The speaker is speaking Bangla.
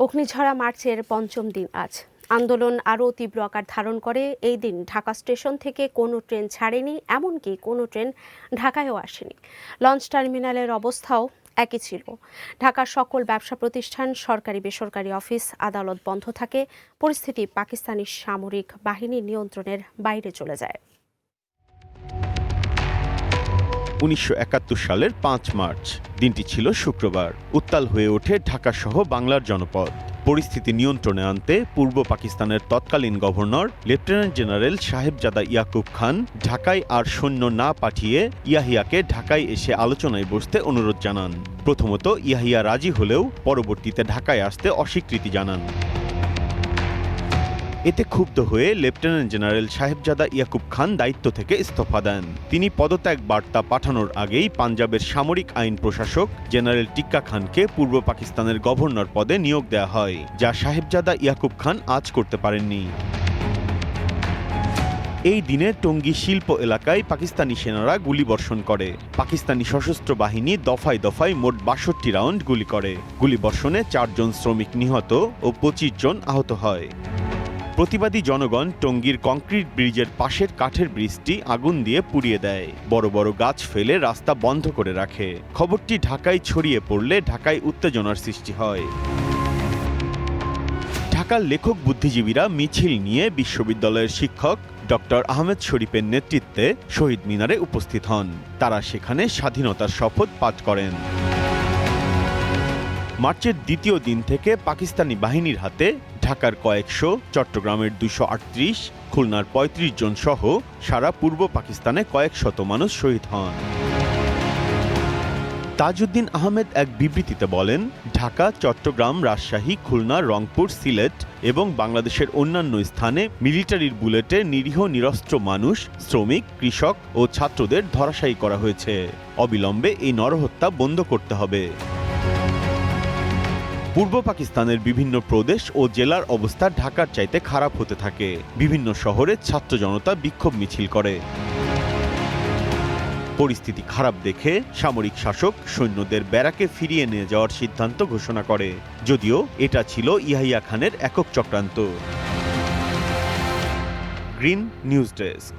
অগ্নিঝরা মার্চের পঞ্চম দিন আজ। আন্দোলন আরও তীব্র আকার ধারণ করে। এই দিন ঢাকা স্টেশন থেকে কোনো ট্রেন ছাড়েনি, এমনকি কোনো ট্রেন ঢাকায়ও আসেনি। লঞ্চ টার্মিনালের অবস্থাও একই ছিল। ঢাকার সকল ব্যবসা প্রতিষ্ঠান, সরকারি বেসরকারি অফিস, আদালত বন্ধ থাকে। পরিস্থিতি পাকিস্তানি সামরিক বাহিনীর নিয়ন্ত্রণের বাইরে চলে যায়। ১৯৭১ সালের ৫ মার্চ দিনটি ছিল শুক্রবার। উত্তাল হয়ে ওঠে ঢাকা সহ বাংলার জনপদ। পরিস্থিতি নিয়ন্ত্রণে আনতে পূর্ব পাকিস্তানের তৎকালীন governor lieutenant general Sahibzada Yakub খান ঢাকায় আর সৈন্য না পাঠিয়ে ইয়াহিয়াকে ঢাকায় এসে আলোচনায় বসতে অনুরোধ জানান। প্রথমত ইয়াহিয়া রাজি হলেও পরবর্তীতে ঢাকায় আসতে অস্বীকৃতি জানান। এতে ক্ষুব্ধ হয়ে লেফটেন্যান্ট জেনারেল সাহেবজাদা ইয়াকুব খান দায়িত্ব থেকে ইস্তফা দেন। তিনি পদত্যাগ বার্তা পাঠানোর আগেই পাঞ্জাবের সামরিক আইন প্রশাসক জেনারেল টিক্কা খানকে পূর্ব পাকিস্তানের গভর্নর পদে নিয়োগ দেওয়া হয়, যা সাহেবজাদা ইয়াকুব খান আজ করতে পারেননি। এই দিনে টঙ্গী শিল্প এলাকায় পাকিস্তানি সেনারা গুলিবর্ষণ করে। পাকিস্তানি সশস্ত্র বাহিনী দফায় দফায় মোট ৬২ রাউন্ড গুলি করে। গুলিবর্ষণে ৪ জন শ্রমিক নিহত ও ২৫ জন আহত হয়। প্রতিবাদী জনগণ টঙ্গীর কংক্রিট ব্রিজের পাশের কাঠের ব্রিজটি আগুন দিয়ে পুড়িয়ে দেয়। বড় বড় গাছ ফেলে রাস্তা বন্ধ করে রাখে। খবরটি ঢাকায় ছড়িয়ে পড়লে ঢাকায় উত্তেজনার সৃষ্টি হয়। ঢাকার লেখক বুদ্ধিজীবীরা মিছিল নিয়ে বিশ্ববিদ্যালয়ের শিক্ষক ডক্টর আহমেদ শরীফের নেতৃত্বে শহীদ মিনারে উপস্থিত হন। তারা সেখানে স্বাধীনতার শপথ পাঠ করেন। মার্চের দ্বিতীয় দিন থেকে পাকিস্তানি বাহিনীর হাতে ঢাকার কয়েকশো, চট্টগ্রামের ২৩৮, খুলনার ৩৫ জন সহ সারা পূর্ব পাকিস্তানে কয়েক শত মানুষ শহীদ হন। তাজউদ্দিন আহমেদ এক বিবৃতিতে বলেন, ঢাকা, চট্টগ্রাম, রাজশাহী, খুলনা, রংপুর, সিলেট এবং বাংলাদেশের অন্যান্য স্থানে মিলিটারির বুলেটে নিরীহ নিরস্ত্র মানুষ, শ্রমিক, কৃষক ও ছাত্রদের ধরাশায়ী করা হয়েছে। অবিলম্বে এই নরহত্যা বন্ধ করতে হবে। পূর্ব পাকিস্তানের বিভিন্ন প্রদেশ ও জেলার অবস্থা ঢাকার চাইতে খারাপ হতে থাকে। বিভিন্ন শহরে ছাত্র জনতা বিক্ষোভ মিছিল করে। পরিস্থিতি খারাপ দেখে সামরিক শাসক সৈন্যদের ব্যারাকে ফিরিয়ে নিয়ে যাওয়ার সিদ্ধান্ত ঘোষণা করে, যদিও এটা ছিল ইয়াহিয়া খানের একক চক্রান্ত। Green news desk.